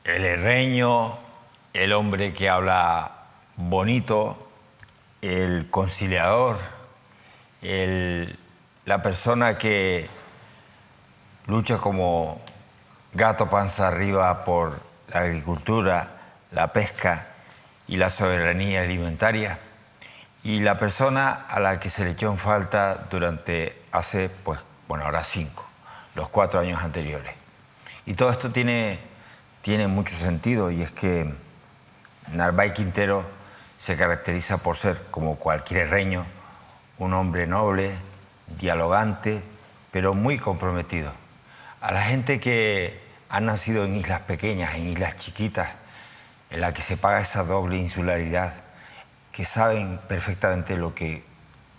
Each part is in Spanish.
El herreño, el hombre que habla bonito, el conciliador, la persona que lucha como gato panza arriba por la agricultura, la pesca y la soberanía alimentaria, y la persona a la que se le echó en falta durante ahora 5, los 4 años anteriores. Y todo esto tiene mucho sentido, y es que Narváez Quintero se caracteriza por ser, como cualquier herreño, un hombre noble, dialogante, pero muy comprometido. A la gente que ha nacido en islas pequeñas, en islas chiquitas, en la que se paga esa doble insularidad, que saben perfectamente lo que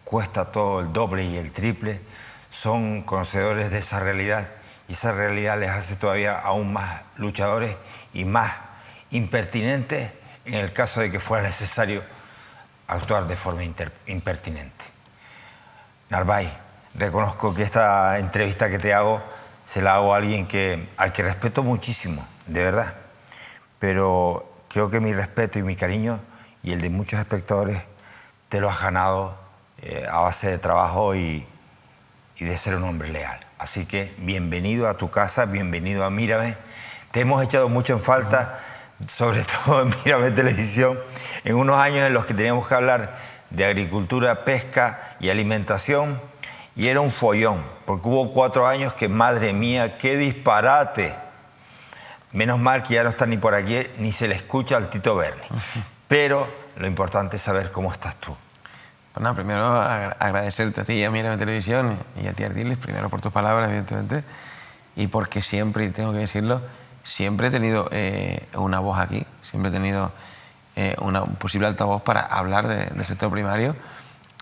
cuesta todo el doble y el triple, son conocedores de esa realidad, y esa realidad les hace todavía aún más luchadores y más impertinentes en el caso de que fuera necesario actuar de forma impertinente. Narváez, reconozco que esta entrevista que te hago se la hago a alguien al que respeto muchísimo, de verdad, pero creo que mi respeto y mi cariño y el de muchos espectadores te lo has ganado a base de trabajo y de ser un hombre leal. Así que bienvenido a tu casa, bienvenido a Mírame. Te hemos echado mucho en falta, sobre todo en Mírame Televisión, en unos años en los que teníamos que hablar de agricultura, pesca y alimentación, y era un follón, porque hubo 4 años que, madre mía, qué disparate. Menos mal que ya no está ni por aquí, ni se le escucha al Tito Berni. Pero lo importante es saber cómo estás tú. Pues nada, primero agradecerte a ti y a Mírame Televisión y a ti, Ardiles, primero por tus palabras, evidentemente, y porque siempre, y tengo que decirlo, siempre he tenido una voz aquí, siempre he tenido un posible altavoz para hablar del sector primario.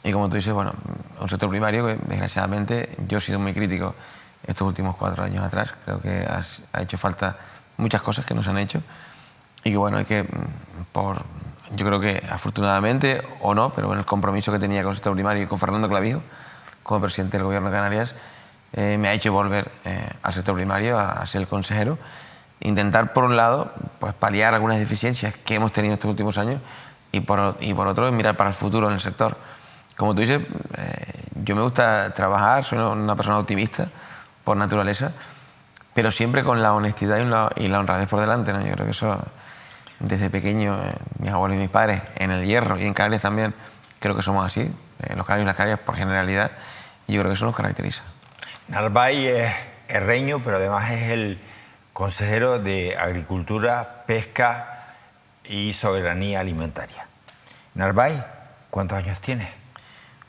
Y como tú dices, bueno, un sector primario que desgraciadamente yo he sido muy crítico estos últimos 4 años atrás. Creo que ha hecho falta muchas cosas que no se han hecho, y que bueno, hay que, yo creo que afortunadamente o no, pero bueno, el compromiso que tenía con el sector primario y con Fernando Clavijo como presidente del Gobierno de Canarias me ha hecho volver al sector primario a ser el consejero, intentar por un lado pues paliar algunas deficiencias que hemos tenido estos últimos años, y por otro mirar para el futuro en el sector. Como tú dices, yo me gusta trabajar, soy una persona optimista por naturaleza, pero siempre con la honestidad y la honradez por delante, ¿no? Yo creo que eso, desde pequeño, mis abuelos y mis padres, en El Hierro y en Canarias también, creo que somos así, los canarios y las canarias por generalidad, y yo creo que eso nos caracteriza. Narváez es herreño, pero además es el consejero de Agricultura, Pesca y Soberanía Alimentaria. Narváez, ¿cuántos años tienes?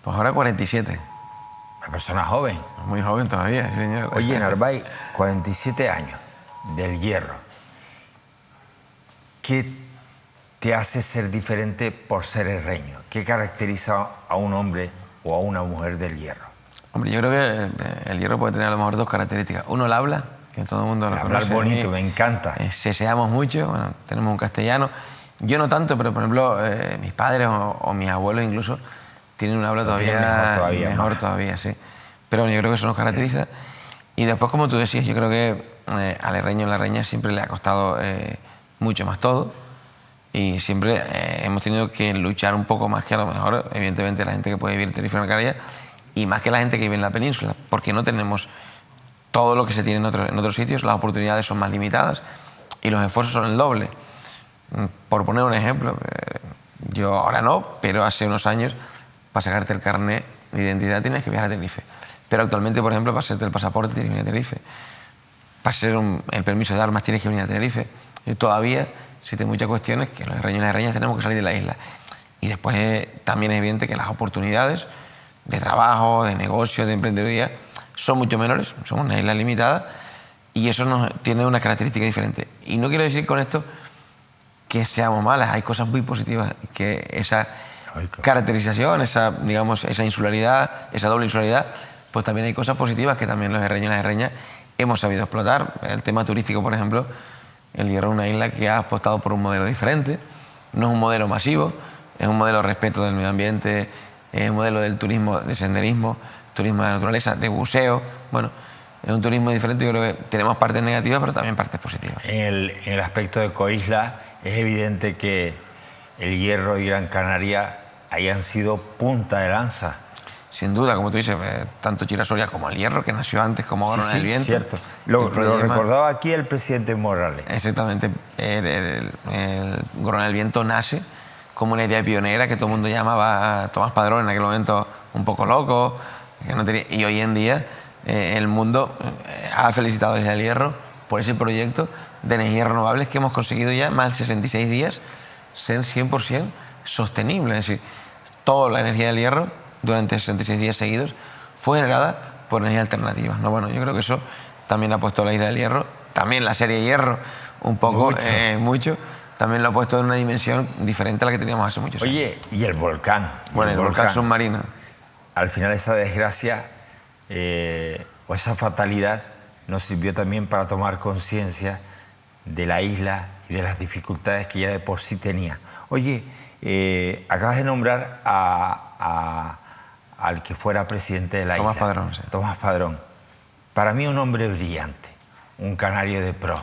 Pues ahora 47. Una persona joven. Muy joven todavía, sí, señor. Oye, Narváez, 47 años, del Hierro. ¿Qué te hace ser diferente por ser herreño? ¿Qué caracteriza a un hombre o a una mujer del Hierro? Hombre, yo creo que el Hierro puede tener a lo mejor 2 características. Uno, el habla, que todo el mundo lo conoce. Hablar bonito, me encanta. Seseamos mucho, bueno, tenemos un castellano. Yo no tanto, pero por ejemplo, mis padres o mis abuelos incluso tienen un habla mejor todavía, sí. Pero bueno, yo creo que eso nos caracteriza. Y después, como tú decías, yo creo que al herreño y la herreña siempre le ha costado mucho más todo, y siempre hemos tenido que luchar un poco más que a lo mejor, evidentemente, la gente que puede vivir en Tenerife y en Canarias, y más que la gente que vive en la península, porque no tenemos todo lo que se tiene en otros sitios, las oportunidades son más limitadas y los esfuerzos son el doble. Por poner un ejemplo, yo ahora no, pero hace unos años, para sacarte el carnet de identidad tienes que viajar a Tenerife. Pero actualmente, por ejemplo, para hacerte el pasaporte tienes que venir a Tenerife. Para hacer el permiso de armas tienes que venir a Tenerife. Y todavía existen muchas cuestiones que los herreños y las herreñas tenemos que salir de la isla. Y después también es evidente que las oportunidades de trabajo, de negocio, de emprendeduría son mucho menores. Somos una isla limitada y eso tiene una característica diferente. Y no quiero decir con esto que seamos malas. Hay cosas muy positivas, que esa caracterización, esa insularidad, esa doble insularidad, pues también hay cosas positivas que también los herreños y las herreñas hemos sabido explotar. El tema turístico, por ejemplo, el Hierro es una isla que ha apostado por un modelo diferente, no es un modelo masivo, es un modelo de respeto del medio ambiente, es un modelo del turismo, de senderismo, turismo de la naturaleza, de buceo. Bueno, Es un turismo diferente, yo creo que tenemos partes negativas, pero también partes positivas. En el aspecto de Coisla, es evidente que El Hierro y Gran Canaria hayan sido punta de lanza. Sin duda, como tú dices, tanto Chirasoria como El Hierro, que nació antes como Gorona del Viento. Cierto. Lo recordaba aquí el presidente Morales. Exactamente. El Gorona del Viento nace como una idea pionera que todo el mundo llamaba a Tomás Padrón en aquel momento un poco loco. Que no tenía, y hoy en día el mundo ha felicitado a Isla del Hierro por ese proyecto de energías renovables que hemos conseguido ya más de 66 días ser 100% sostenible. Es decir, toda la energía del hierro durante 66 días seguidos fue generada por energías alternativas, ¿no? Bueno, yo creo que eso también ha puesto la Isla del Hierro, también la serie Hierro, un poco, mucho, también lo ha puesto en una dimensión diferente a la que teníamos hace muchos años. Oye, y el volcán. Bueno, el volcán submarino. Al final esa desgracia o esa fatalidad nos sirvió también para tomar conciencia de la isla y de las dificultades que ya de por sí tenía. Oye, acabas de nombrar al que fuera presidente de la Tomás isla. Padrón, sí. Tomás Padrón. Para mí un hombre brillante, un canario de pro.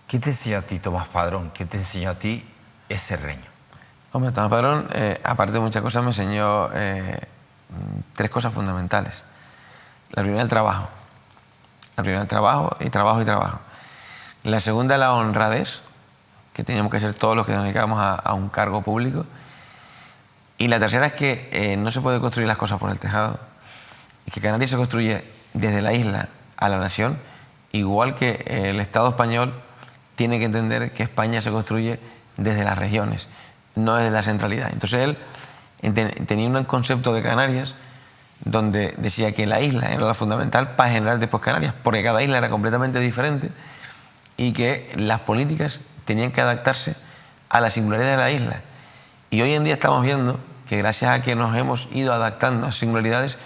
¿Qué te enseñó a ti Tomás Padrón? ¿Qué te enseñó a ti ese reño? Hombre, Tomás Padrón, aparte de muchas cosas, me enseñó 3 cosas fundamentales. La primera, el trabajo. La primera, el trabajo y trabajo y trabajo. La segunda, la honradez, que teníamos que ser todos los que nos dedicamos a un cargo público. Y la tercera es que no se puede construir las cosas por el tejado. Y que Canarias se construye desde la isla a la nación, igual que el Estado español tiene que entender que España se construye desde las regiones, no desde la centralidad. Entonces él tenía un concepto de Canarias donde decía que la isla era la fundamental para generar después Canarias, porque cada isla era completamente diferente y que las políticas tenían que adaptarse a la singularidad de la isla. Y hoy en día estamos viendo que gracias a que nos hemos ido adaptando a singularidades,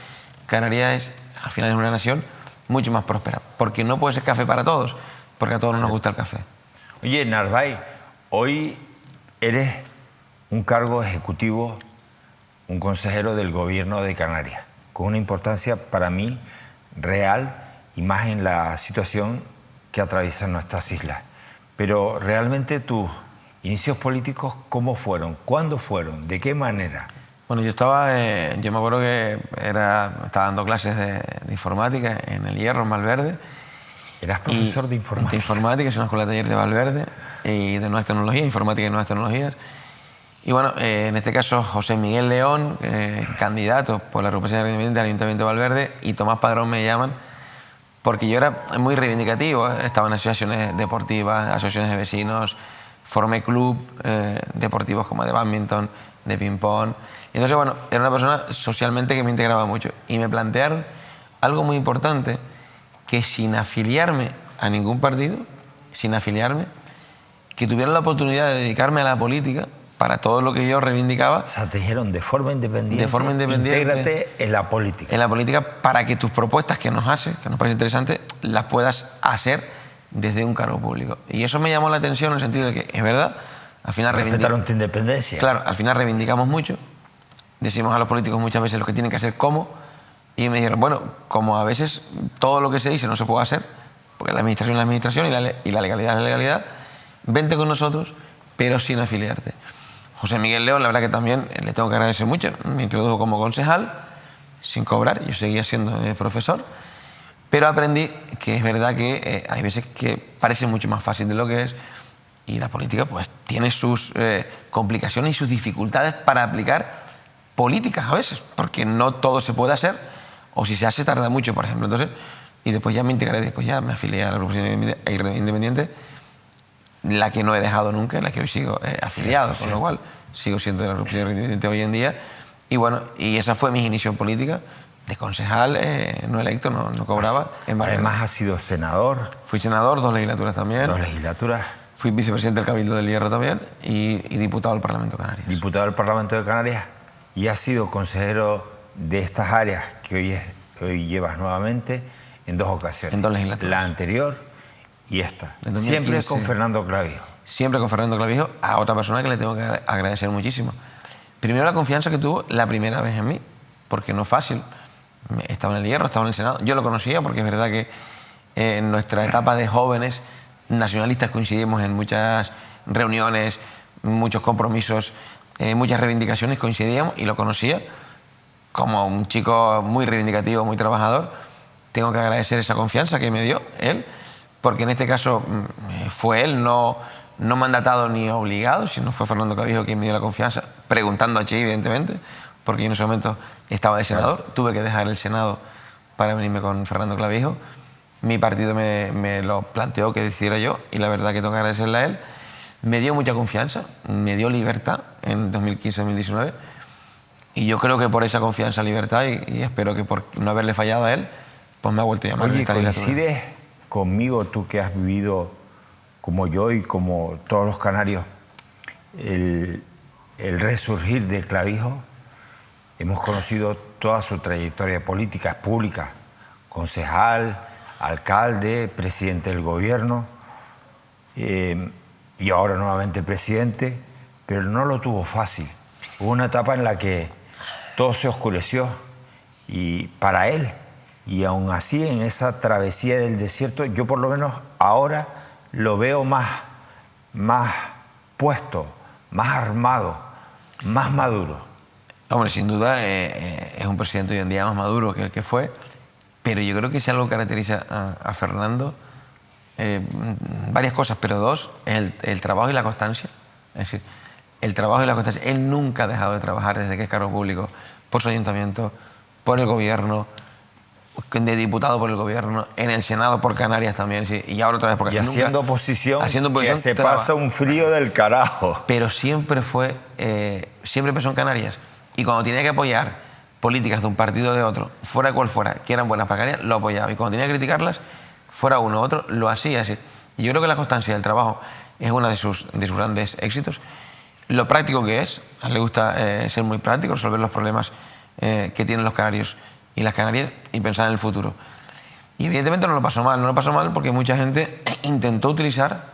Canarias es, al final, es una nación mucho más próspera, porque no puede ser café para todos, porque a todos no nos gusta el café. Oye, Narváez, hoy eres un cargo ejecutivo, un consejero del gobierno de Canarias, con una importancia para mí real y más en la situación que atraviesan nuestras islas. Pero realmente tus inicios políticos, ¿cómo fueron? ¿Cuándo fueron? ¿De qué manera? Bueno, yo me acuerdo que estaba dando clases de informática en El Hierro, en Valverde. ¿Eras profesor de informática? De informática, es una escuela de taller de Valverde, y de nuevas tecnologías, informática y nuevas tecnologías. Y bueno, en este caso José Miguel León, candidato por la agrupación independiente del Ayuntamiento de Valverde, y Tomás Padrón me llaman porque yo era muy reivindicativo, estaba en asociaciones deportivas, asociaciones de vecinos, formé club deportivos como de bádminton, de ping-pong. Y entonces, bueno, era una persona socialmente que me integraba mucho. Y me plantearon algo muy importante, que sin afiliarme a ningún partido, que tuviera la oportunidad de dedicarme a la política para todo lo que yo reivindicaba. O sea, te dijeron de forma independiente. De forma independiente. Intégrate en la política. En la política, para que tus propuestas que nos haces, que nos parece interesante, las puedas hacer desde un cargo público. Y eso me llamó la atención en el sentido de que, es verdad, al final respetaron tu independencia. Claro, al final reivindicamos mucho. Decimos a los políticos muchas veces lo que tienen que hacer cómo. Y me dijeron, bueno, como a veces todo lo que se dice no se puede hacer, porque la administración es la administración y la legalidad es la legalidad, vente con nosotros, pero sin afiliarte. José Miguel León, la verdad que también le tengo que agradecer mucho, me introdujo como concejal, sin cobrar, yo seguía siendo profesor, pero aprendí que es verdad que hay veces que parece mucho más fácil de lo que es, y la política pues tiene sus complicaciones y sus dificultades para aplicar políticas a veces, porque no todo se puede hacer, o si se hace tarda mucho, por ejemplo. Entonces, y después ya me integré, después ya me afilié a la agrupación independiente, la que no he dejado nunca, la que hoy sigo afiliado, con lo cual sigo siendo de la agrupación independiente hoy en día. Y bueno, y esa fue mi inicio en política, de concejal, no electo, no cobraba. Además has sido senador. Fui senador, 2 legislaturas también. 2 legislaturas. Fui vicepresidente del Cabildo del Hierro también y diputado del Parlamento de Canarias. Diputado del Parlamento de Canarias, y has sido consejero de estas áreas que hoy llevas nuevamente en 2 ocasiones. En 2 legislaturas. La anterior y esta. Siempre con Fernando Clavijo. Siempre con Fernando Clavijo, a otra persona que le tengo que agradecer muchísimo. Primero, la confianza que tuvo la primera vez en mí, porque no es fácil. Estaba en el Hierro, estaba en el Senado. Yo lo conocía porque es verdad que en nuestra etapa de jóvenes nacionalistas coincidimos en muchas reuniones, muchos compromisos, muchas reivindicaciones, coincidíamos y lo conocía como un chico muy reivindicativo, muy trabajador. Tengo que agradecer esa confianza que me dio él, porque en este caso fue él, no mandatado ni obligado, sino fue Fernando Clavijo quien me dio la confianza, preguntando a Che, evidentemente, porque yo en ese momento estaba de senador, tuve que dejar el Senado para venirme con Fernando Clavijo. Mi partido me lo planteó que decidiera yo y la verdad que tengo que agradecerle a él. Me dio mucha confianza, me dio libertad en 2015-2019 y yo creo que por esa confianza, libertad y espero que por no haberle fallado a él, pues me ha vuelto a llamar. Oye, ¿coincides conmigo, tú que has vivido como yo y como todos los canarios, el resurgir de Clavijo? Hemos conocido toda su trayectoria política, pública, concejal, alcalde, presidente del gobierno y ahora nuevamente presidente, pero no lo tuvo fácil. Hubo una etapa en la que todo se oscureció y para él, y aún así en esa travesía del desierto, yo por lo menos ahora lo veo más puesto, más armado, más maduro. Hombre, sin duda es un presidente hoy en día más maduro que el que fue, pero yo creo que si algo caracteriza a Fernando, varias cosas, pero dos, es el trabajo y la constancia. Es decir, el trabajo y la constancia. Él nunca ha dejado de trabajar desde que es cargo público, por su ayuntamiento, por el gobierno, de diputado por el gobierno, en el Senado por Canarias también, sí, y ahora otra vez porque y nunca, haciendo oposición que se pasa un frío del carajo. Pero siempre siempre empezó en Canarias. Y cuando tenía que apoyar políticas de un partido o de otro, fuera cual fuera, que eran buenas para Canarias, lo apoyaba. Y cuando tenía que criticarlas, fuera uno u otro, lo hacía así. Y yo creo que la constancia del trabajo es uno de sus grandes éxitos. Lo práctico que es, a él le gusta ser muy práctico, resolver los problemas que tienen los canarios y las canarias y pensar en el futuro. Y evidentemente no lo pasó mal porque mucha gente intentó utilizar,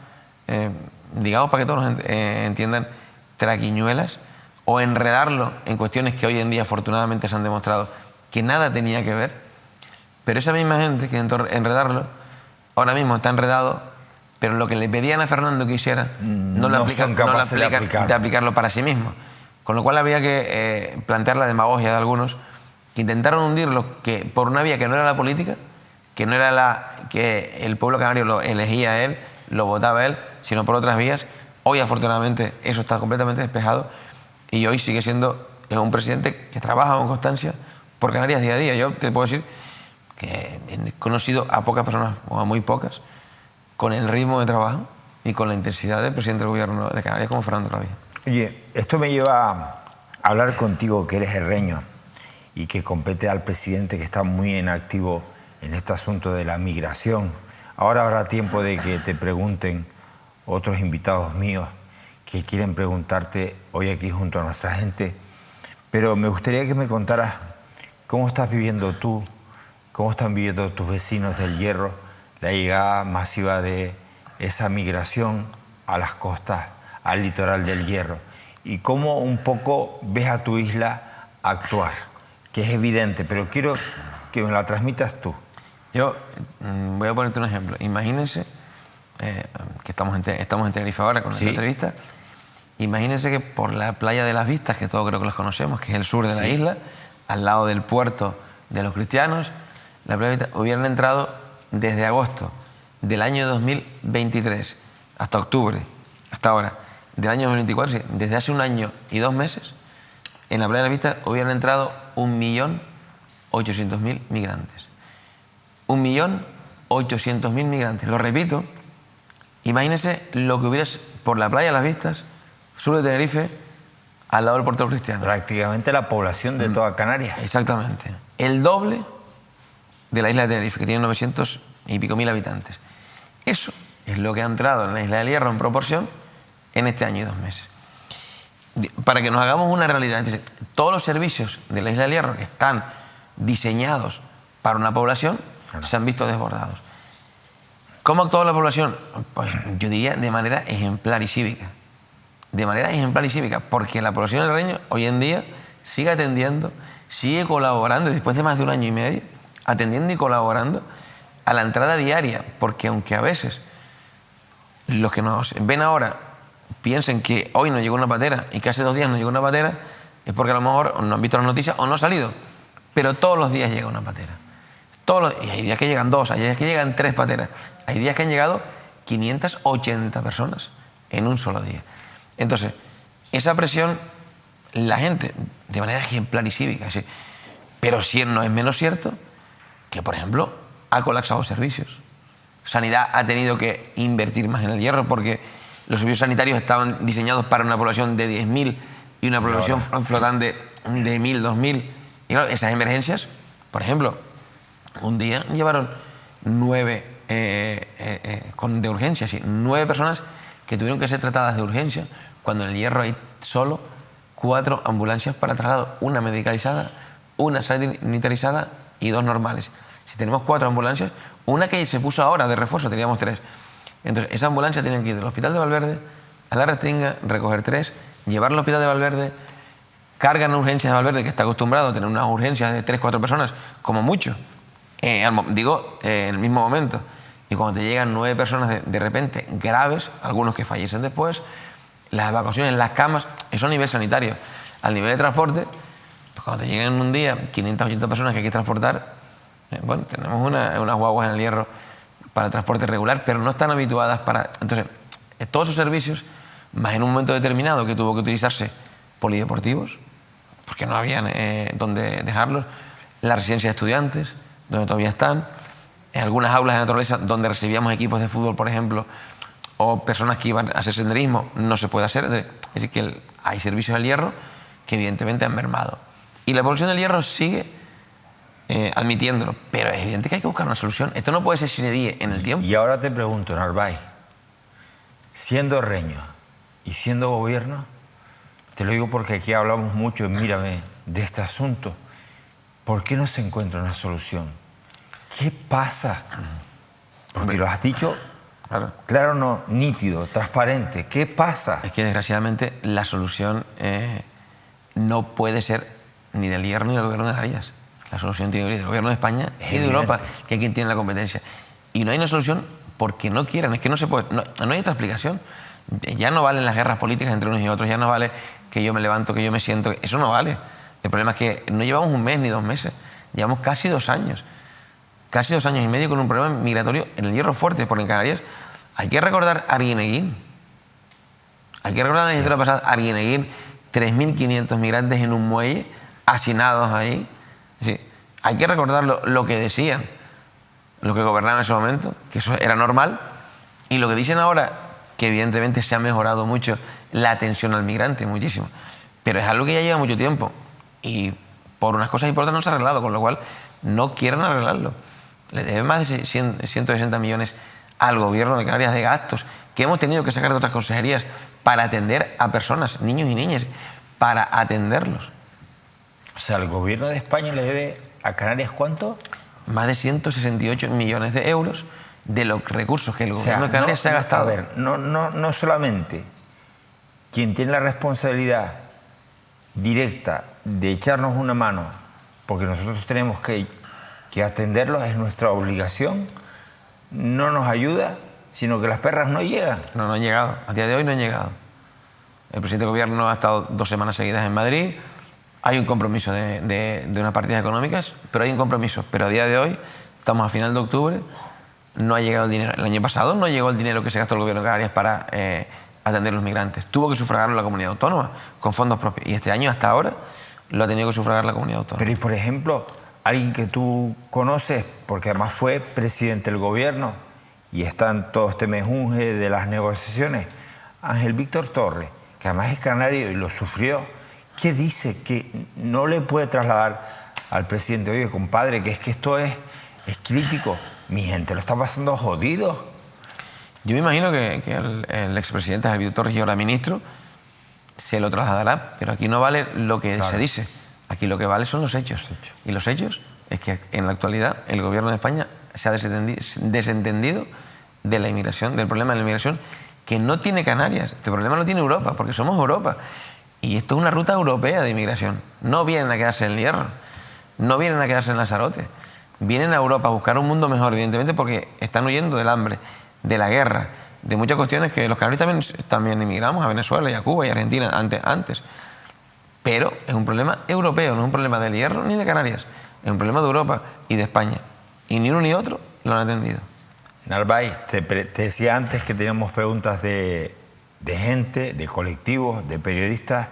digamos para que todos nos entiendan, traquiñuelas o enredarlo en cuestiones que hoy en día afortunadamente se han demostrado que nada tenía que ver, pero esa misma gente que intentó enredarlo, ahora mismo está enredado, pero lo que le pedían a Fernando que hiciera no lo aplican de aplicarlo para sí mismo. Con lo cual había que plantear la demagogia de algunos que intentaron hundirlo que por una vía que no era la política, que no era la que el pueblo canario lo elegía a él, lo votaba a él, sino por otras vías. Hoy afortunadamente eso está completamente despejado y hoy sigue siendo un presidente que trabaja con constancia por Canarias día a día. Yo te puedo decir que he conocido a pocas personas, o a muy pocas, con el ritmo de trabajo y con la intensidad del presidente del gobierno de Canarias como Fernando Clavijo. Oye, esto me lleva a hablar contigo, que eres herreño y que compete al presidente que está muy en activo en este asunto de la migración. Ahora habrá tiempo de que te pregunten otros invitados míos que quieren preguntarte hoy aquí junto a nuestra gente, pero me gustaría que me contaras cómo estás viviendo tú, cómo están viviendo tus vecinos del Hierro la llegada masiva de esa migración a las costas, al litoral del Hierro, y cómo un poco ves a tu isla actuar, que es evidente, pero quiero que me la transmitas tú. Yo voy a ponerte un ejemplo. Imagínense que estamos en Tenerife ahora con esta entrevista. Imagínense que por la playa de las Vistas, que todos creo que los conocemos, que es el sur de la isla, al lado del puerto de los cristianos, la playa de Vistas, hubieran entrado desde agosto del año 2023 hasta octubre, hasta ahora, del año 2024, desde hace un año y 2 meses, en la playa de las Vistas hubieran entrado 1.800.000 migrantes. 1.800.000 migrantes. Lo repito, imagínense lo que hubiera por la playa de las Vistas, sur de Tenerife, al lado del puerto cristiano. Prácticamente la población de toda Canarias. Exactamente. El doble de la isla de Tenerife, que tiene 900 y pico mil habitantes. Eso es lo que ha entrado en la isla del Hierro en proporción en este año y 2 meses. Para que nos hagamos una realidad, entonces, todos los servicios de la isla del Hierro que están diseñados para una población se han visto desbordados. ¿Cómo ha actuado la población? Pues yo diría de manera ejemplar y cívica. De manera ejemplar y cívica, porque la población del Reino hoy en día sigue atendiendo, sigue colaborando, después de más de 1 año y medio, atendiendo y colaborando a la entrada diaria, porque aunque a veces los que nos ven ahora piensen que hoy nos llegó una patera y que hace 2 días nos llegó una patera, es porque a lo mejor no han visto las noticias o no ha salido, pero todos los días llega una patera. Y hay días que llegan 2, hay días que llegan 3 pateras, hay días que han llegado 580 personas en un solo día. Entonces, esa presión, la gente, de manera ejemplar y cívica, ¿sí? Pero sí, no es menos cierto que, por ejemplo, ha colapsado servicios. Sanidad ha tenido que invertir más en el hierro porque los servicios sanitarios estaban diseñados para una población de 10.000 y una población flotante de 1.000, 2.000. Y claro, esas emergencias, por ejemplo, un día llevaron 9 de urgencia, sí, 9 personas que tuvieron que ser tratadas de urgencia, cuando en el hierro hay solo 4 ambulancias para traslado, una medicalizada, una sanitarizada y 2 normales. Si tenemos 4 ambulancias, una que se puso ahora de refuerzo, teníamos 3. Entonces, esa ambulancia tienen que ir del Hospital de Valverde a la Restinga, recoger 3, llevarlo al Hospital de Valverde, cargan en urgencias de Valverde, que está acostumbrado a tener unas urgencias de 3, 4 personas, como mucho, en el mismo momento. Y cuando te llegan 9 personas de repente graves, algunos que fallecen después, las evacuaciones, las camas, eso a nivel sanitario. Al nivel de transporte, pues cuando te llegan en un día 580 personas que hay que transportar, bueno, tenemos unas guaguas en el hierro para el transporte regular, pero no están habituadas para... Entonces, todos esos servicios, más en un momento determinado que tuvo que utilizarse polideportivos, porque no habían donde dejarlos, la residencia de estudiantes, donde todavía están, en algunas aulas de naturaleza donde recibíamos equipos de fútbol, por ejemplo, o personas que iban a hacer senderismo, no se puede hacer. Es decir, que hay servicios del hierro que evidentemente han mermado. Y la población del hierro sigue admitiéndolo, pero es evidente que hay que buscar una solución. Esto no puede ser sine die en el tiempo. Y ahora te pregunto, Narváez, siendo reño y siendo gobierno, te lo digo porque aquí hablamos mucho, mírame, de este asunto, ¿por qué no se encuentra una solución? ¿Qué pasa? Porque lo has dicho claro, no, nítido, transparente. ¿Qué pasa? Es que desgraciadamente la solución no puede ser ni del hierro ni del gobierno de Canarias. La solución tiene que venir del gobierno de España y de Europa, que es quien tiene la competencia. Y no hay una solución porque no quieran, es que no se puede, no hay otra explicación. Ya no valen las guerras políticas entre unos y otros, ya no vale que yo me levanto, que yo me siento, eso no vale. El problema es que no llevamos 1 mes ni 2 meses, llevamos casi 2 años. Casi 2 años y medio con un problema migratorio en el hierro fuerte, porque en Canarias hay que recordar Arguineguín. Hay que recordar la legislatura pasada, Arguineguín, 3.500 migrantes en un muelle, hacinados ahí. Sí. Hay que recordar lo que decían los que gobernaban en ese momento, que eso era normal, y lo que dicen ahora, que evidentemente se ha mejorado mucho la atención al migrante, muchísimo. Pero es algo que ya lleva mucho tiempo y por unas cosas y por otras no se ha arreglado, con lo cual no quieren arreglarlo. Le deben más de 160 millones al gobierno de Canarias de gastos que hemos tenido que sacar de otras consejerías para atender a personas, niños y niñas, para atenderlos. O sea, el gobierno de España le debe a Canarias ¿cuánto? Más de 168 millones de euros de los recursos que el gobierno de Canarias se ha gastado. A ver, no solamente quien tiene la responsabilidad directa de echarnos una mano, porque nosotros tenemos que atenderlos, es nuestra obligación, no nos ayuda, sino que las perras no llegan. No han llegado, a día de hoy no han llegado. El presidente del gobierno ha estado 2 semanas seguidas en Madrid, hay un compromiso de unas partidas económicas, pero hay un compromiso. Pero a día de hoy, estamos a final de octubre, no ha llegado el dinero. El año pasado no llegó el dinero que se gastó el gobierno de Canarias para atender a los migrantes. Tuvo que sufragarlo la comunidad autónoma con fondos propios. Y este año, hasta ahora, lo ha tenido que sufragar la comunidad autónoma. Pero, y por ejemplo, alguien que tú conoces, porque además fue presidente del gobierno y está en todo este mejunje de las negociaciones, Ángel Víctor Torres, que además es canario y lo sufrió, ¿qué dice? Que no le puede trasladar al presidente, oye, compadre, que es que esto es crítico, mi gente lo está pasando jodido. Yo me imagino que el expresidente Ángel Víctor Torres y ahora ministro se lo trasladará, pero aquí no vale lo que se dice, aquí lo que vale son los hechos. Y los hechos es que en la actualidad el gobierno de España se ha desentendido de la inmigración, del problema de la inmigración, que no tiene Canarias, este problema lo tiene Europa, porque somos Europa. Y esto es una ruta europea de inmigración, no vienen a quedarse en el hierro. no vienen a quedarse en Lanzarote, vienen a Europa a buscar un mundo mejor, evidentemente porque están huyendo del hambre, de la guerra, de muchas cuestiones que los canarios también emigramos a Venezuela y a Cuba y a Argentina antes. Pero es un problema europeo, no es un problema del Hierro ni de Canarias, es un problema de Europa y de España. Y ni uno ni otro lo han atendido. Narváez, te decía antes que teníamos preguntas de gente, de colectivos, de periodistas,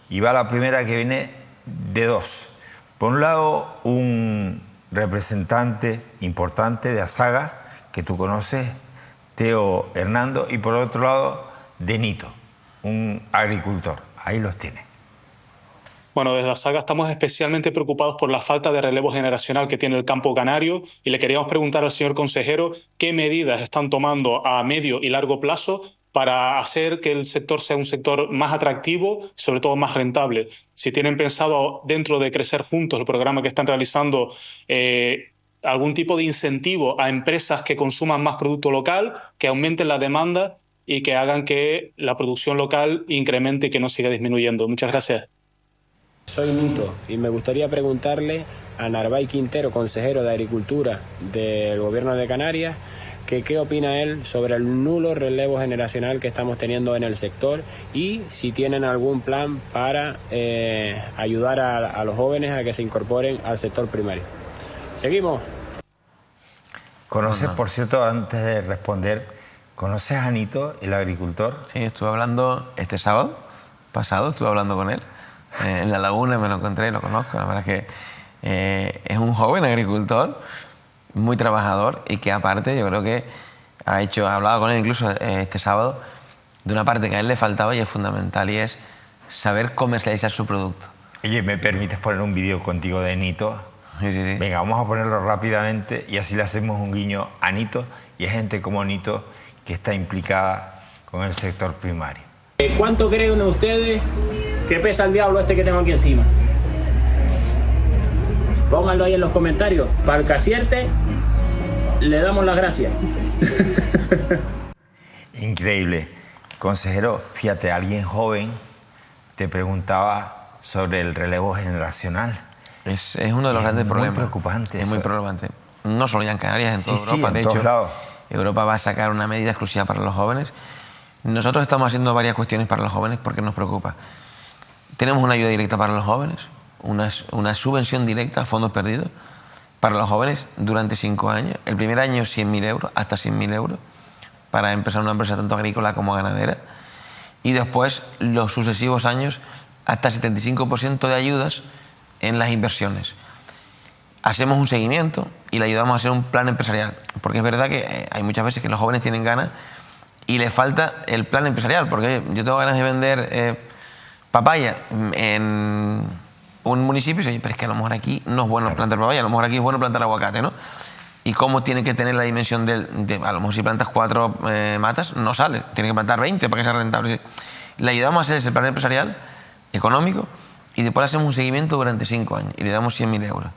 y va la primera que viene de dos. Por un lado, un representante importante de Asaga, que tú conoces, Teo Hernando, y por otro lado, de Nito, un agricultor. Ahí los tiene. Bueno, desde Asaga estamos especialmente preocupados por la falta de relevo generacional que tiene el campo canario y le queríamos preguntar al señor consejero qué medidas están tomando a medio y largo plazo para hacer que el sector sea un sector más atractivo y sobre todo más rentable. Si tienen pensado, dentro de Crecer Juntos, el programa que están realizando, algún tipo de incentivo a empresas que consuman más producto local, que aumenten la demanda y que hagan que la producción local incremente y que no siga disminuyendo. Muchas gracias. Soy Nito y me gustaría preguntarle a Narváez Quintero, consejero de Agricultura del Gobierno de Canarias, que qué opina él sobre el nulo relevo generacional que estamos teniendo en el sector y si tienen algún plan para ayudar a los jóvenes a que se incorporen al sector primario. Seguimos. ¿Conoces, por cierto, antes de responder, conoces a Nito, el agricultor? Sí, estuve hablando este sábado pasado, estuve hablando con él. En La Laguna me lo encontré, lo conozco, la verdad es que es un joven agricultor, muy trabajador y que aparte yo creo que ha hablado con él incluso este sábado de una parte que a él le faltaba y es fundamental y es saber comercializar su producto. Oye, ¿me permites poner un vídeo contigo de Nito? Sí, sí, sí. Venga, vamos a ponerlo rápidamente y así le hacemos un guiño a Nito y a gente como Nito que está implicada con el sector primario. ¿Cuánto creen ustedes que pesa el diablo este que tengo aquí encima? Pónganlo ahí en los comentarios. Para el que acierte, le damos las gracias. Increíble. Consejero, fíjate, alguien joven te preguntaba sobre el relevo generacional. Es uno de los grandes problemas. Es muy preocupante. Es muy preocupante. No solo ya en Canarias, en toda Europa. De hecho, lados. Europa va a sacar una medida exclusiva para los jóvenes. Nosotros estamos haciendo varias cuestiones para los jóvenes porque nos preocupa. Tenemos una ayuda directa para los jóvenes, una subvención directa a fondos perdidos para los jóvenes durante 5 años. El primer año 100.000 euros, hasta 100.000 euros, para empezar una empresa tanto agrícola como ganadera. Y después, los sucesivos años, hasta 75% de ayudas en las inversiones. Hacemos un seguimiento y le ayudamos a hacer un plan empresarial. Porque es verdad que hay muchas veces que los jóvenes tienen ganas y les falta el plan empresarial. Porque yo tengo ganas de vender papaya en un municipio y dice, pero es que a lo mejor aquí no es bueno plantar papaya, a lo mejor aquí es bueno plantar aguacate, ¿no? Y cómo tiene que tener la dimensión de a lo mejor si plantas 4 matas, no sale, tiene que plantar 20 para que sea rentable. Le ayudamos a hacer ese plan empresarial económico y después hacemos un seguimiento durante 5 años y le damos 100.000 euros.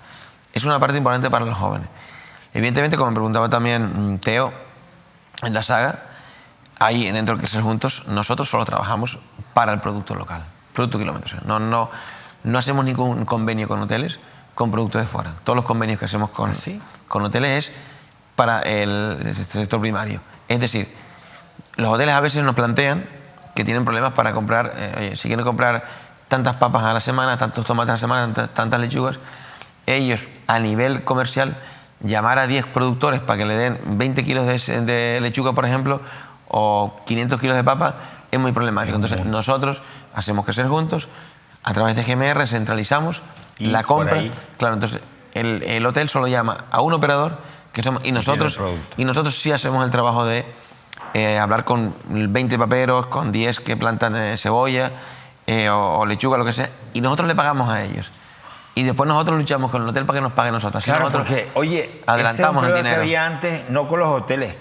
Es una parte importante para los jóvenes. Evidentemente, como me preguntaba también Teo, en la saga, ahí dentro de Crecer Juntos, nosotros solo trabajamos para el producto local, producto kilómetros. No hacemos ningún convenio con hoteles con productos de fuera. Todos los convenios que hacemos con hoteles es para el sector primario. Es decir, los hoteles a veces nos plantean que tienen problemas para comprar, si quieren comprar tantas papas a la semana, tantos tomates a la semana, tantas lechugas, ellos a nivel comercial llamar a 10 productores para que le den 20 kilos de lechuga, por ejemplo, o 500 kilos de papa, es muy problemático. Entonces nosotros hacemos Crecer Juntos, a través de GMR centralizamos la compra. Claro, entonces el hotel solo llama a un operador que somos, y nosotros sí hacemos el trabajo de hablar con 20 paperos, con 10 que plantan cebolla o lechuga, lo que sea, y nosotros le pagamos a ellos. Y después nosotros luchamos con el hotel para que nos pague nosotros. Así claro, nosotros porque, oye, adelantamos el dinero. Que había antes, no con los hoteles,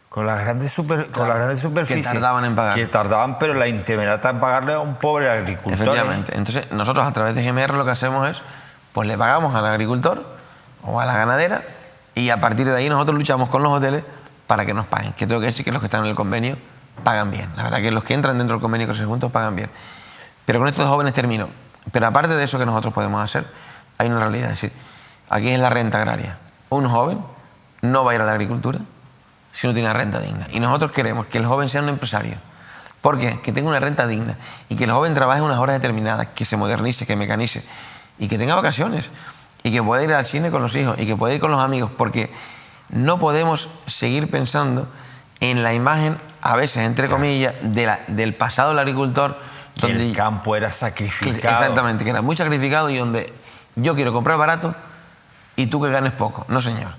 con las grandes superficies. Que tardaban en pagar. Que tardaban, pero la intimidad en pagarle a un pobre agricultor. Efectivamente. Entonces, nosotros a través de GMR lo que hacemos es, pues le pagamos al agricultor o a la ganadera y a partir de ahí nosotros luchamos con los hoteles para que nos paguen. Que tengo que decir que los que están en el convenio pagan bien. La verdad que los que entran dentro del convenio Crecer Juntos pagan bien. Pero con estos jóvenes termino. Pero aparte de eso que nosotros podemos hacer, hay una realidad. Es decir, aquí es la renta agraria. Un joven no va a ir a la agricultura si no tiene una renta digna. Y nosotros queremos que el joven sea un empresario. ¿Por qué? Que tenga una renta digna y que el joven trabaje unas horas determinadas, que se modernice, que mecanice y que tenga vacaciones y que pueda ir al cine con los hijos y que pueda ir con los amigos, porque no podemos seguir pensando en la imagen, a veces, entre comillas, del pasado del agricultor. Que el campo era sacrificado. Exactamente, que era muy sacrificado y donde yo quiero comprar barato y tú que ganes poco. No, señor.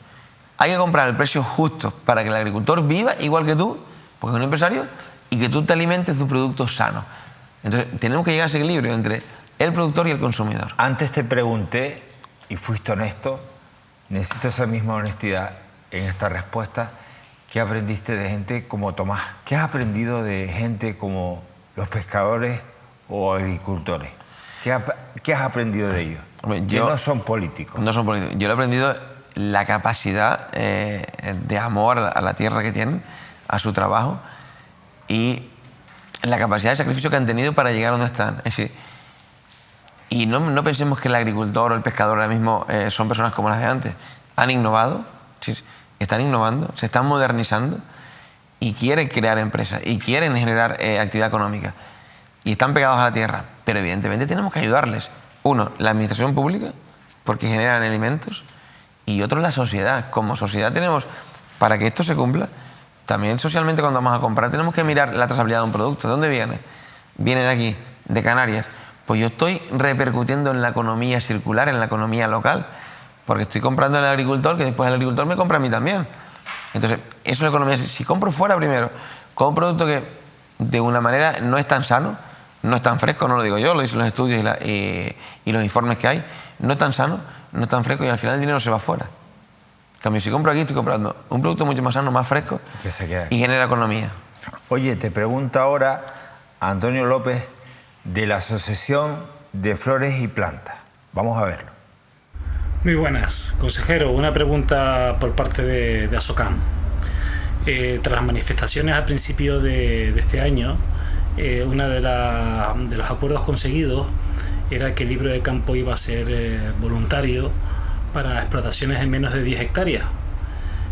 Hay que comprar el precio justo para que el agricultor viva igual que tú, porque es un empresario, y que tú te alimentes de un producto sano. Entonces, tenemos que llegar a ese equilibrio entre el productor y el consumidor. Antes te pregunté, y fuiste honesto, necesito esa misma honestidad en esta respuesta. ¿Qué aprendiste de gente como Tomás? ¿Qué has aprendido de gente como los pescadores o agricultores? ¿Qué has aprendido de ellos? Que no son políticos. No son políticos. Yo he aprendido la capacidad de amor a la tierra que tienen, a su trabajo, y la capacidad de sacrificio que han tenido para llegar a donde están. Es decir, y no pensemos que el agricultor o el pescador ahora mismo son personas como las de antes. Han innovado, están innovando, se están modernizando y quieren crear empresas y quieren generar actividad económica. Y están pegados a la tierra. Pero evidentemente tenemos que ayudarles. Uno, la administración pública, porque generan alimentos. Y otro, la sociedad. Como sociedad tenemos, para que esto se cumpla, también socialmente cuando vamos a comprar tenemos que mirar la trazabilidad de un producto. ¿De dónde viene? Viene de aquí, de Canarias. Pues yo estoy repercutiendo en la economía circular, en la economía local, porque estoy comprando al agricultor, que después el agricultor me compra a mí también. Entonces, eso es la economía. Si compro fuera primero, con un producto que de una manera no es tan sano, no es tan fresco, no lo digo yo, lo dicen los estudios y los informes que hay, no es tan sano, no es tan fresco y al final el dinero se va fuera. En cambio, si compro aquí, estoy comprando un producto mucho más sano, más fresco y genera economía. Oye, te pregunta ahora Antonio López de la Asociación de Flores y Plantas. Vamos a verlo. Muy buenas, consejero. Una pregunta por parte de ASOCAM. Tras las manifestaciones al principio de este año, uno de los acuerdos conseguidos era que el libro de campo iba a ser voluntario para explotaciones de menos de 10 hectáreas.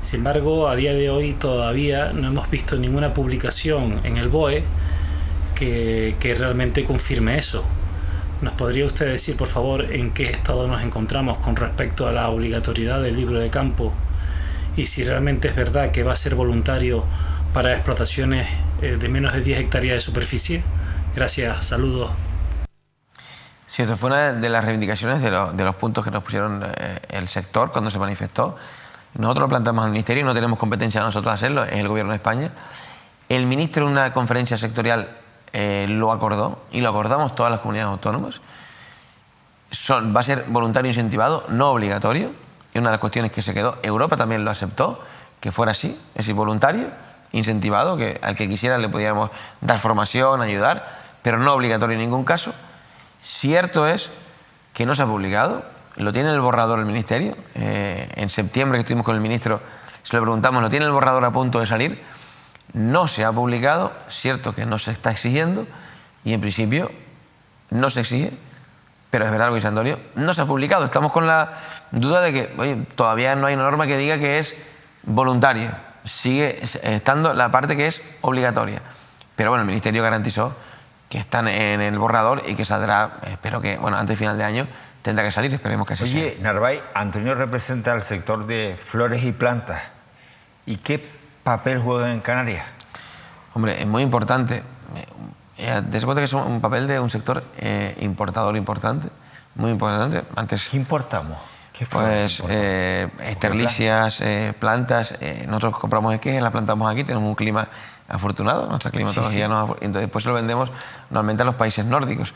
Sin embargo, a día de hoy todavía no hemos visto ninguna publicación en el BOE que realmente confirme eso. ¿Nos podría usted decir, por favor, en qué estado nos encontramos con respecto a la obligatoriedad del libro de campo y si realmente es verdad que va a ser voluntario para explotaciones de menos de 10 hectáreas de superficie? Gracias, saludos. Sí, esto fue una de las reivindicaciones de los puntos que nos pusieron el sector cuando se manifestó. Nosotros lo planteamos al Ministerio, no tenemos competencia nosotros de hacerlo, es el Gobierno de España. El Ministro en una conferencia sectorial lo acordó y lo acordamos todas las comunidades autónomas. Va a ser voluntario incentivado, no obligatorio. Es una de las cuestiones que se quedó. Europa también lo aceptó, que fuera así, es decir, voluntario, incentivado, que al que quisiera le podíamos dar formación, ayudar, pero no obligatorio en ningún caso. Cierto es que no se ha publicado, lo tiene el borrador el Ministerio. En septiembre que estuvimos con el ministro, se lo preguntamos, ¿lo tiene el borrador a punto de salir? No se ha publicado, cierto que no se está exigiendo y en principio no se exige, pero es verdad lo que dice Antonio, no se ha publicado. Estamos con la duda de que, oye, todavía no hay una norma que diga que es voluntario, sigue estando la parte que es obligatoria. Pero bueno, el Ministerio garantizó que están en el borrador y que saldrá, espero que, bueno, antes de final de año tendrá que salir, esperemos que así sea. Oye, Narváez, Antonio representa al sector de flores y plantas. ¿Y qué papel juega en Canarias? Hombre, es muy importante. Des cuenta que es un papel de un sector importador importante, muy importante. Antes, ¿qué importamos? ¿Qué pues esterlicias, plantas. Nosotros compramos esquejes, las plantamos aquí, tenemos un clima afortunado, nuestra climatología entonces después lo vendemos normalmente a los países nórdicos,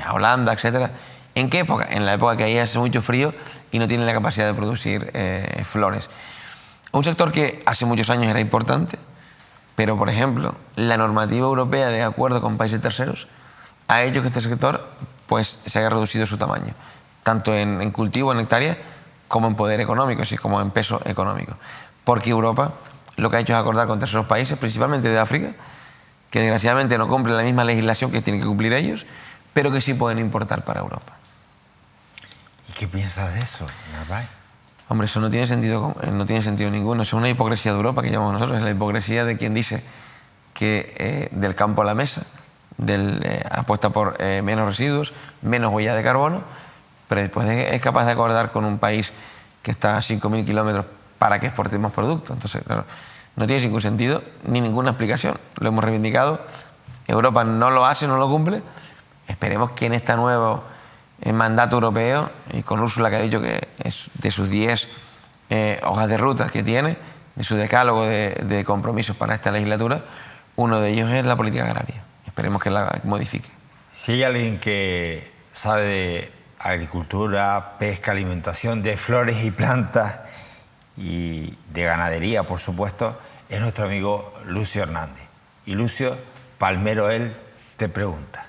a Holanda, etcétera. ¿En qué época? En la época que ahí hace mucho frío y no tiene la capacidad de producir flores. Un sector que hace muchos años era importante, pero por ejemplo la normativa europea de acuerdo con países terceros ha hecho que este sector pues se haya reducido su tamaño, tanto en cultivo, en hectáreas, como en poder económico, así como en peso económico. Porque Europa lo que ha hecho es acordar con terceros países, principalmente de África, que desgraciadamente no cumplen la misma legislación que tienen que cumplir ellos, pero que sí pueden importar para Europa. ¿Y qué piensas de eso, Narváez? Hombre, eso no tiene sentido ninguno. Eso es una hipocresía de Europa que llamamos nosotros. Es la hipocresía de quien dice que del campo a la mesa apuesta por menos residuos, menos huella de carbono, pero después es capaz de acordar con un país que está a 5.000 kilómetros para que exportemos productos. Entonces, claro, no tiene ningún sentido ni ninguna explicación. Lo hemos reivindicado. Europa no lo hace, no lo cumple. Esperemos que en este nuevo mandato europeo, y con Úrsula, que ha dicho que es de sus 10 hojas de ruta que tiene, de su decálogo de compromisos para esta legislatura, uno de ellos es la política agraria. Esperemos que la modifique. Si hay alguien que sabe de agricultura, pesca, alimentación, de flores y plantas y de ganadería, por supuesto, es nuestro amigo Lucio Hernández. Y Lucio, palmero él, te pregunta.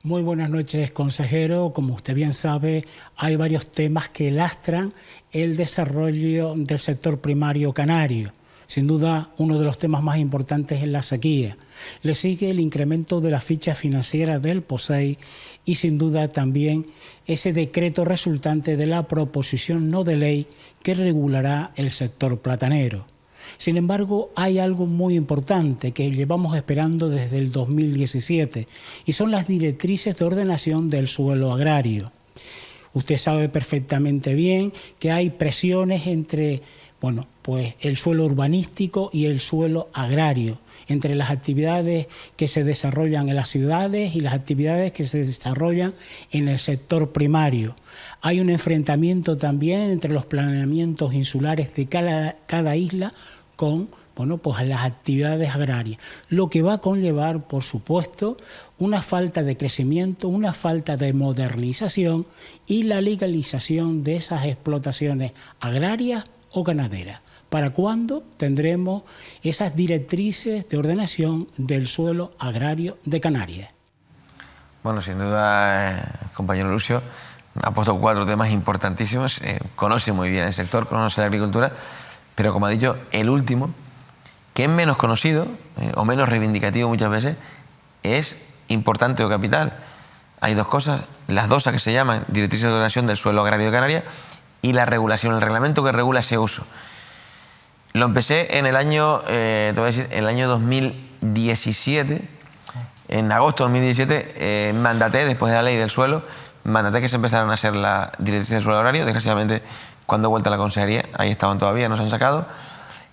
Muy buenas noches, consejero. Como usted bien sabe, hay varios temas que lastran el desarrollo del sector primario canario. Sin duda, uno de los temas más importantes es la sequía. Le sigue el incremento de la ficha financiera del POSEI y sin duda también ese decreto resultante de la proposición no de ley que regulará el sector platanero. Sin embargo, hay algo muy importante que llevamos esperando desde el 2017 y son las directrices de ordenación del suelo agrario. Usted sabe perfectamente bien que hay presiones entre pues el suelo urbanístico y el suelo agrario, entre las actividades que se desarrollan en las ciudades y las actividades que se desarrollan en el sector primario. Hay un enfrentamiento también entre los planeamientos insulares de cada isla con pues las actividades agrarias, lo que va a conllevar, por supuesto, una falta de crecimiento, una falta de modernización y la legalización de esas explotaciones agrarias o ganaderas. ¿Para cuándo tendremos esas directrices de ordenación del suelo agrario de Canarias? Bueno, sin duda, compañero Lucio ha puesto 4 temas importantísimos. Conoce muy bien el sector, conoce la agricultura, pero como ha dicho, el último, que es menos conocido o menos reivindicativo muchas veces, es importante o capital. Hay 2 cosas, las 2 que se llaman directrices de ordenación del suelo agrario de Canarias y la regulación, el reglamento que regula ese uso. Lo empecé en el año, te voy a decir, en el año 2017, en agosto de 2017, mandaté, después de la ley del suelo, mandaté que se empezaran a hacer las directrices del suelo agrario. Desgraciadamente, cuando he vuelto a la consejería, ahí estaban todavía, no se han sacado.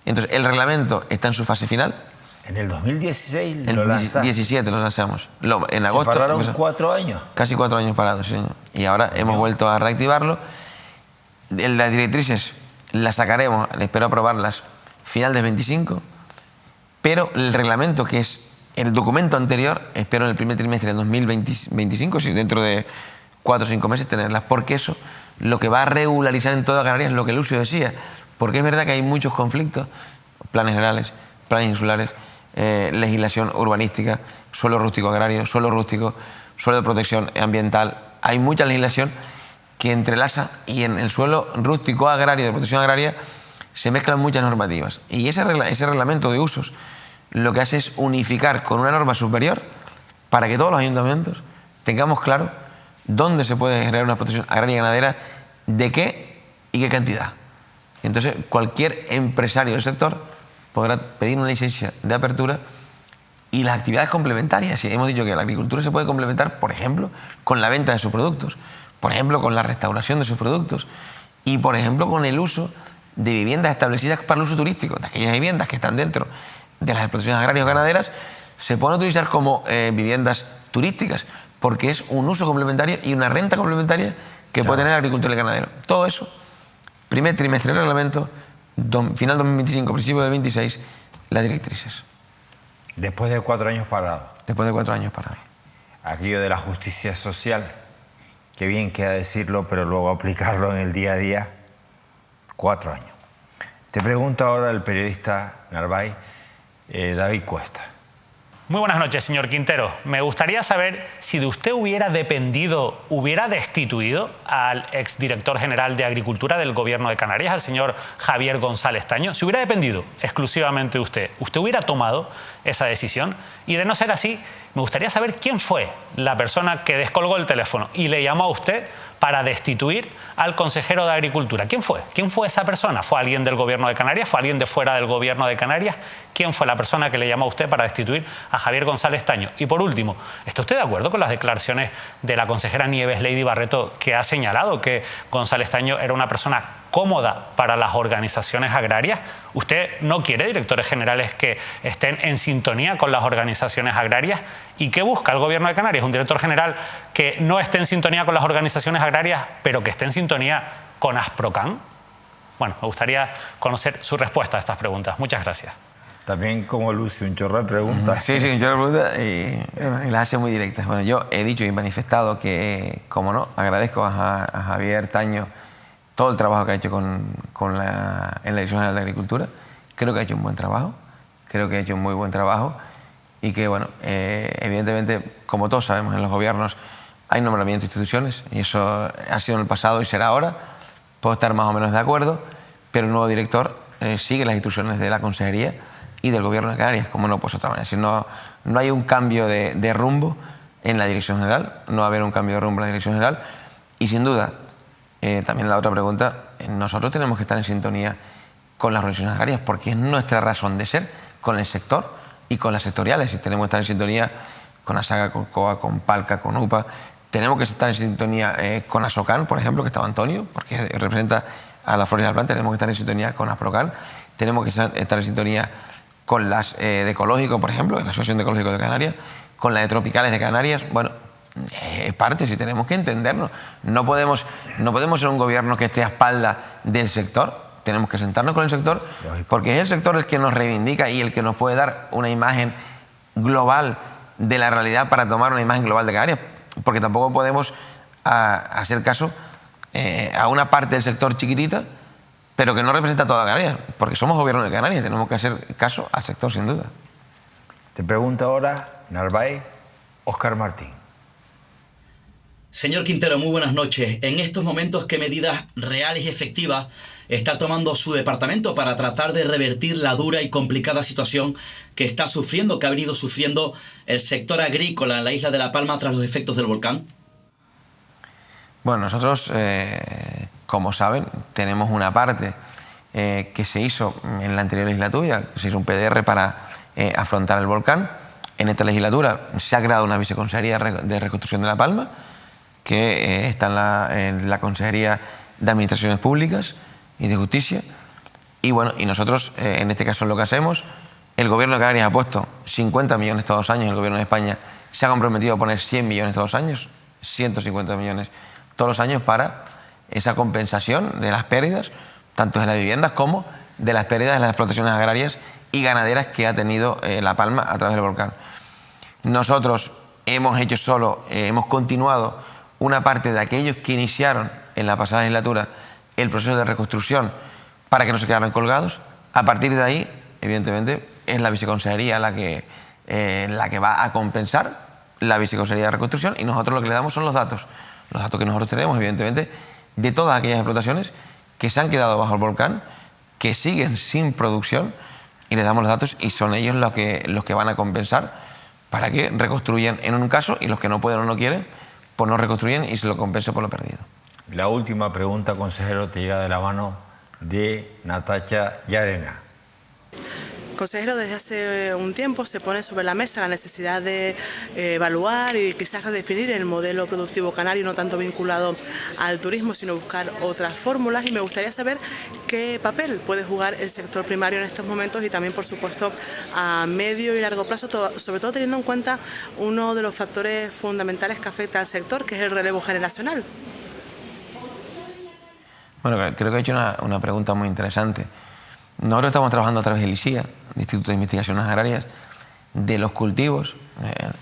Entonces, el reglamento está en su fase final. ¿En el 2016 lo lanzamos? En el 17 lo lanzamos. En agosto. ¿Se pararon 4 años? Casi 4 años parados, sí, señor. Y ahora hemos vuelto a reactivarlo. Las directrices las sacaremos, espero aprobarlas, final del 25, pero el reglamento, que es el documento anterior, espero en el primer trimestre del 2025, si dentro de 4 o 5 meses tenerlas, porque eso lo que va a regularizar en toda Canarias es lo que Lucio decía, porque es verdad que hay muchos conflictos, planes generales, planes insulares, legislación urbanística, suelo rústico agrario, suelo rústico, suelo de protección ambiental, hay mucha legislación que entrelaza, y en el suelo rústico agrario, de protección agraria, se mezclan muchas normativas. Y ese reglamento de usos lo que hace es unificar con una norma superior para que todos los ayuntamientos tengamos claro dónde se puede generar una protección agraria y ganadera, de qué y qué cantidad. Entonces, cualquier empresario del sector podrá pedir una licencia de apertura y las actividades complementarias. Hemos dicho que la agricultura se puede complementar, por ejemplo, con la venta de sus productos, por ejemplo, con la restauración de sus productos y, por ejemplo, con el uso de viviendas establecidas para el uso turístico. De aquellas viviendas que están dentro de las explotaciones agrarias o ganaderas, se pueden utilizar como viviendas turísticas, porque es un uso complementario y una renta complementaria que puede tener el agricultor y el ganadero. Todo eso, primer trimestre del reglamento, final 2025, principio del 26, las directrices. Después de 4 años parados. Después de 4 años parados. Aquello de la justicia social, que bien queda decirlo, pero luego aplicarlo en el día a día, 4 años. Te pregunta ahora el periodista Narváez, David Cuesta. Muy buenas noches, señor Quintero. Me gustaría saber si de usted hubiera dependido, hubiera destituido al exdirector general de Agricultura del Gobierno de Canarias, al señor Javier González Taño. Si hubiera dependido exclusivamente de usted, ¿usted hubiera tomado esa decisión? Y de no ser así, me gustaría saber quién fue la persona que descolgó el teléfono y le llamó a usted para destituir al consejero de Agricultura. ¿Quién fue? ¿Quién fue esa persona? ¿Fue alguien del Gobierno de Canarias? ¿Fue alguien de fuera del Gobierno de Canarias? ¿Quién fue la persona que le llamó a usted para destituir a Javier González Taño? Y por último, ¿está usted de acuerdo con las declaraciones de la consejera Nieves Lady Barreto, que ha señalado que González Taño era una persona cómoda para las organizaciones agrarias? ¿Usted no quiere directores generales que estén en sintonía con las organizaciones agrarias? ¿Y qué busca el Gobierno de Canarias? Un director general que no esté en sintonía con las organizaciones agrarias, pero que esté en sintonía con Asprocan. Bueno, me gustaría conocer su respuesta a estas preguntas. Muchas gracias. También como luce un chorro de preguntas. Sí, un chorro de preguntas y las hace muy directas. Bueno, yo he dicho y manifestado que, como no, agradezco a Javier Taño todo el trabajo que ha hecho en la Dirección General de Agricultura. Creo que ha hecho un buen trabajo, creo que ha hecho un muy buen trabajo y que, bueno, evidentemente, como todos sabemos, en los gobiernos hay nombramientos de instituciones y eso ha sido en el pasado y será ahora. Puedo estar más o menos de acuerdo, pero el nuevo director sigue las instrucciones de la Consejería y del Gobierno de Canarias, como no, pues otra manera. Si no hay un cambio de rumbo en la Dirección General, no va a haber un cambio de rumbo en la Dirección General y, sin duda, también la otra pregunta, nosotros tenemos que estar en sintonía con las organizaciones agrarias porque es nuestra razón de ser, con el sector y con las sectoriales. Y tenemos que estar en sintonía con ASAGA, con COA, con PALCA, con UPA. Tenemos que estar en sintonía con ASOCAN, por ejemplo, que estaba Antonio, porque representa a la Flor y la Planta. Tenemos que estar en sintonía con ASPROCAN. Tenemos que estar en sintonía con las de Ecológico, por ejemplo, la Asociación de Ecológico de Canarias, con la de Tropicales de Canarias. Bueno, es parte, si tenemos que entendernos. No podemos ser un gobierno que esté a espaldas del sector. Tenemos que sentarnos con el sector, porque es el sector el que nos reivindica y el que nos puede dar una imagen global de la realidad para tomar una imagen global de Canarias. Porque tampoco podemos hacer caso a una parte del sector chiquitita, pero que no representa a toda Canarias, porque somos gobierno de Canarias, tenemos que hacer caso al sector, sin duda. Te pregunto ahora, Narváez, Óscar Martín. Señor Quintero, muy buenas noches. En estos momentos, ¿qué medidas reales y efectivas está tomando su departamento para tratar de revertir la dura y complicada situación que está sufriendo, que ha venido sufriendo el sector agrícola en la isla de La Palma tras los efectos del volcán? Bueno, nosotros, como saben, tenemos una parte que se hizo en la anterior legislatura, que se hizo un PDR para afrontar el volcán. En esta legislatura se ha creado una viceconsejería de reconstrucción de La Palma, que está en la Consejería de Administraciones Públicas y de Justicia. Y bueno, y nosotros, en este caso, lo que hacemos, el Gobierno de Canarias ha puesto 50 millones todos los años, el Gobierno de España se ha comprometido a poner 100 millones todos los años, 150 millones todos los años para esa compensación de las pérdidas, tanto de las viviendas como de las pérdidas de las explotaciones agrarias y ganaderas que ha tenido La Palma a través del volcán. Nosotros hemos continuado una parte de aquellos que iniciaron en la pasada legislatura el proceso de reconstrucción para que no se quedaran colgados. A partir de ahí, evidentemente, es la viceconsejería la que va a compensar la viceconsejería de reconstrucción y nosotros lo que le damos son los datos que nosotros tenemos, evidentemente, de todas aquellas explotaciones que se han quedado bajo el volcán, que siguen sin producción y les damos los datos y son ellos los que van a compensar para que reconstruyan en un caso y los que no pueden o no quieren, pues no reconstruyen y se lo compense por lo perdido. La última pregunta, consejero, te llega de la mano de Natacha Llarena. Consejero, desde hace un tiempo se pone sobre la mesa la necesidad de evaluar y quizás redefinir el modelo productivo canario, no tanto vinculado al turismo, sino buscar otras fórmulas. Y me gustaría saber qué papel puede jugar el sector primario en estos momentos y también, por supuesto, a medio y largo plazo, sobre todo teniendo en cuenta uno de los factores fundamentales que afecta al sector, que es el relevo generacional. Bueno, creo que ha hecho una pregunta muy interesante. Nosotros estamos trabajando a través del ISIA, el Instituto de Investigaciones Agrarias, de los cultivos,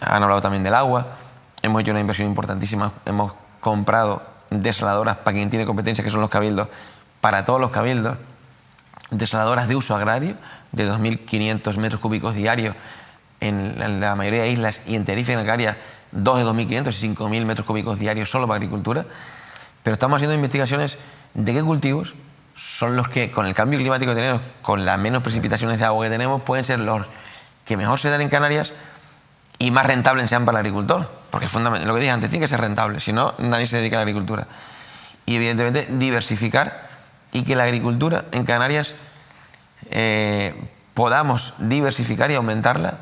han hablado también del agua, hemos hecho una inversión importantísima, hemos comprado desaladoras para quien tiene competencia, que son los cabildos, para todos los cabildos, desaladoras de uso agrario de 2.500 metros cúbicos diarios en la mayoría de islas y en Tenerife y en Canarias 2 de 2.500 y 5.000 metros cúbicos diarios solo para agricultura, pero estamos haciendo investigaciones de qué cultivos son los que, con el cambio climático que tenemos, con las menos precipitaciones de agua que tenemos, pueden ser los que mejor se dan en Canarias y más rentables sean para el agricultor. Porque es fundamental, lo que dije antes, tiene que ser rentable, si no, nadie se dedica a la agricultura. Y evidentemente diversificar y que la agricultura en Canarias podamos diversificar y aumentarla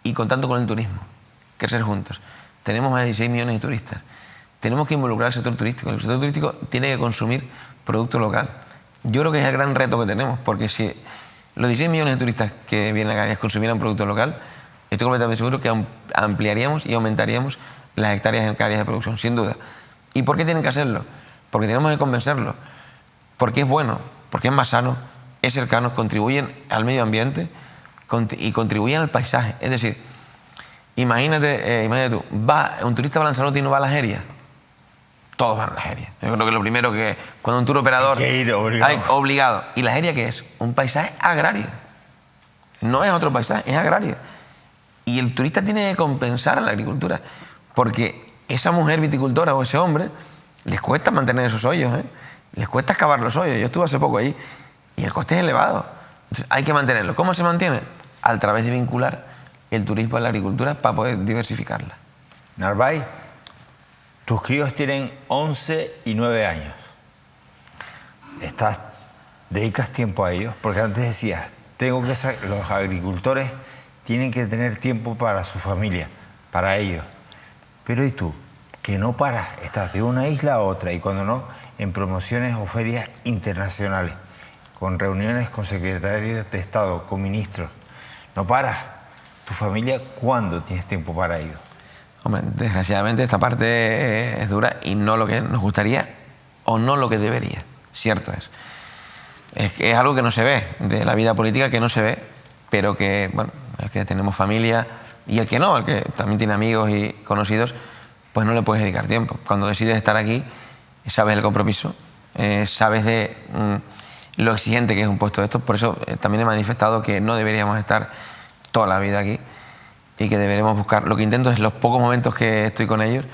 y contando con el turismo, crecer juntos. Tenemos más de 16 millones de turistas. Tenemos que involucrar al sector turístico. El sector turístico tiene que consumir producto local. Yo creo que es el gran reto que tenemos, porque si los 16 millones de turistas que vienen a Canarias consumieran producto local, estoy completamente seguro que ampliaríamos y aumentaríamos las hectáreas en Canarias de producción, sin duda. ¿Y por qué tienen que hacerlo? Porque tenemos que convencerlos. Porque es bueno, porque es más sano, es cercano, contribuyen al medio ambiente y contribuyen al paisaje. Es decir, imagínate tú, un turista va a Lanzarote y no va a la Jeria. Todos van a la Jeria. Yo creo que lo primero que cuando un tour operador... Hay que ir obligado. ¿Y la Jeria qué es? Un paisaje agrario. No es otro paisaje, es agrario. Y el turista tiene que compensar a la agricultura. Porque esa mujer viticultora o ese hombre les cuesta mantener esos hoyos, ¿eh? Les cuesta excavar los hoyos. Yo estuve hace poco allí y el coste es elevado. Entonces, hay que mantenerlo. ¿Cómo se mantiene? A través de vincular el turismo a la agricultura para poder diversificarla. Narváez, tus críos tienen 11 y 9 años. ¿Dedicas tiempo a ellos? Porque antes decías, los agricultores tienen que tener tiempo para su familia, para ellos. Pero ¿y tú? Que no paras, estás de una isla a otra y cuando no, en promociones o ferias internacionales, con reuniones con secretarios de Estado, con ministros. No paras. ¿Tu familia cuándo tienes tiempo para ello? Hombre, desgraciadamente esta parte es dura y no lo que nos gustaría o no lo que debería. Cierto es. Es algo que no se ve, de la vida política que no se ve, pero que, bueno, el que tenemos familia y el que no, el que también tiene amigos y conocidos, pues no le puedes dedicar tiempo. Cuando decides estar aquí, sabes el compromiso, sabes de lo exigente que es un puesto de estos. Por eso también he manifestado que no deberíamos estar toda la vida aquí y que deberemos buscar. Lo que intento es los pocos momentos que estoy con ellos,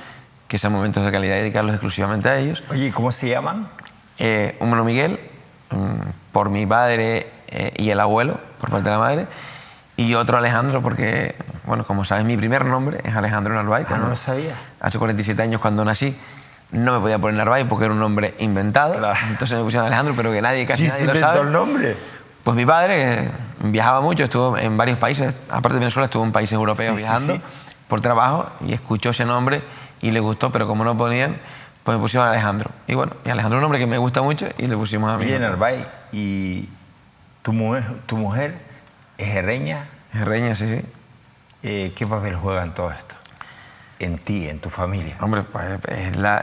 que sean momentos de calidad y dedicarlos exclusivamente a ellos. Oye, ¿cómo se llaman? Uno Miguel, por mi padre y el abuelo, por parte de la madre, y otro Alejandro, porque, bueno, como sabes, mi primer nombre es Alejandro Narváez. No lo sabía. Hace 47 años cuando nací, no me podía poner Narváez porque era un nombre inventado. Claro. Entonces me pusieron Alejandro, pero que casi nadie lo sabe. El nombre? Pues mi padre viajaba mucho, estuvo en varios países, aparte de Venezuela, estuvo en países europeos viajando por trabajo y escuchó ese nombre y le gustó, pero como no ponían, pues me pusieron Alejandro. Y bueno, y Alejandro es un nombre que me gusta mucho y le pusimos a mí. Oye, Narváez, ¿y tu mujer es herreña? Herreña, sí, sí. ¿Qué papel juega en todo esto? En ti, en tu familia. Hombre, pues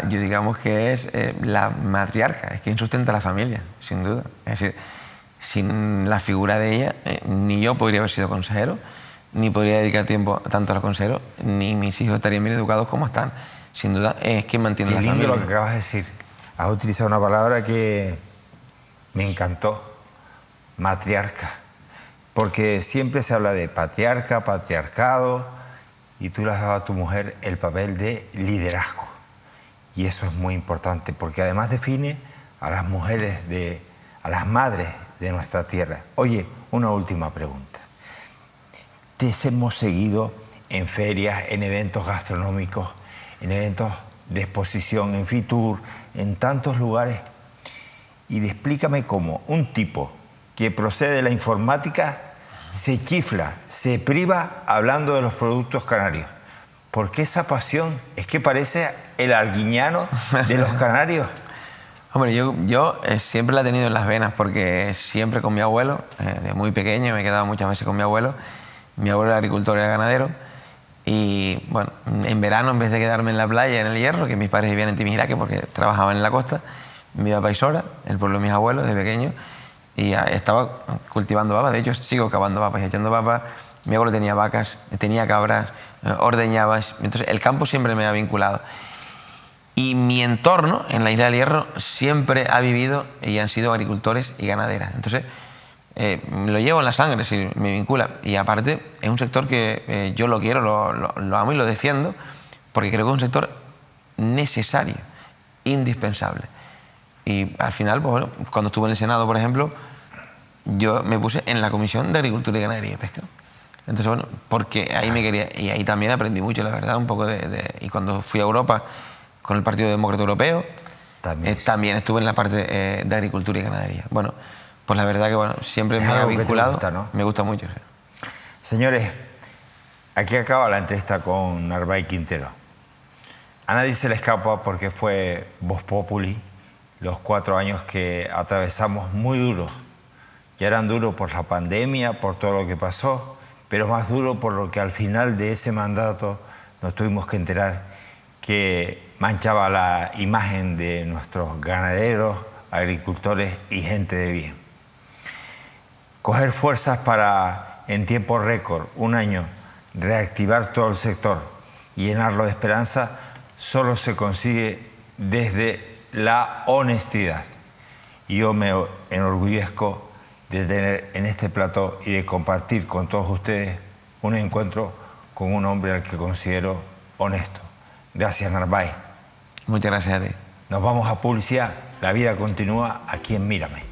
yo digamos que es la matriarca, es quien sustenta la familia, sin duda. Es decir, sin la figura de ella, ni yo podría haber sido consejero, ni podría dedicar tiempo tanto a los consejeros, ni mis hijos estarían bien educados como están. Sin duda, es quien mantiene la familia. Qué lindo lo que acabas de decir. Has utilizado una palabra que me encantó, matriarca. Porque siempre se habla de patriarca, patriarcado, y tú le has dado a tu mujer el papel de liderazgo. Y eso es muy importante, porque además define a las mujeres, a las madres de nuestra tierra. Oye, una última pregunta. Te hemos seguido en ferias, en eventos gastronómicos, en eventos de exposición, en Fitur, en tantos lugares. Y explícame cómo un tipo que procede de la informática se chifla, se priva hablando de los productos canarios. ¿Por qué esa pasión? Es que parece el arguiñano de los canarios. Hombre, yo siempre la he tenido en las venas porque siempre con mi abuelo, de muy pequeño, me he quedado muchas veces con mi abuelo. Mi abuelo era agricultor y era ganadero. Y bueno, en verano, en vez de quedarme en la playa, en el Hierro, que mis padres vivían en Timijiraque porque trabajaban en la costa, me iba a Paisora, el pueblo de mis abuelos, de pequeño, y estaba cultivando papas. De hecho, sigo cavando papas y echando papas. Mi abuelo tenía vacas, tenía cabras, ordeñaba. Entonces, el campo siempre me ha vinculado. Y mi entorno, en la isla del Hierro, siempre ha vivido y han sido agricultores y ganaderas. Entonces, lo llevo en la sangre, sí, me vincula. Y aparte, es un sector que yo lo quiero, lo amo y lo defiendo, porque creo que es un sector necesario, indispensable. Y al final, pues bueno, cuando estuve en el Senado, por ejemplo, yo me puse en la Comisión de Agricultura y Ganadería y Pesca. Entonces, bueno, porque ahí me quería... Y ahí también aprendí mucho, la verdad, un poco y cuando fui a Europa con el Partido Demócrata Europeo, también estuve en la parte de agricultura y ganadería. Bueno, pues la verdad que, bueno, siempre me ha vinculado. Gusta, ¿no? Me gusta mucho, sí. Señores, aquí acaba la entrevista con Narváez Quintero. A nadie se le escapa porque fue Vox Populi los 4 años que atravesamos muy duros. Ya eran duros por la pandemia, por todo lo que pasó, pero más duro por lo que al final de ese mandato nos tuvimos que enterar que manchaba la imagen de nuestros ganaderos, agricultores y gente de bien. Coger fuerzas para, en tiempo récord, 1 año, reactivar todo el sector y llenarlo de esperanza, solo se consigue desde la honestidad. Y yo me enorgullezco de tener en este plató y de compartir con todos ustedes un encuentro con un hombre al que considero honesto. Gracias, Narváez. Muchas gracias a ti. Nos vamos a publicidad. La vida continúa aquí en Mírame.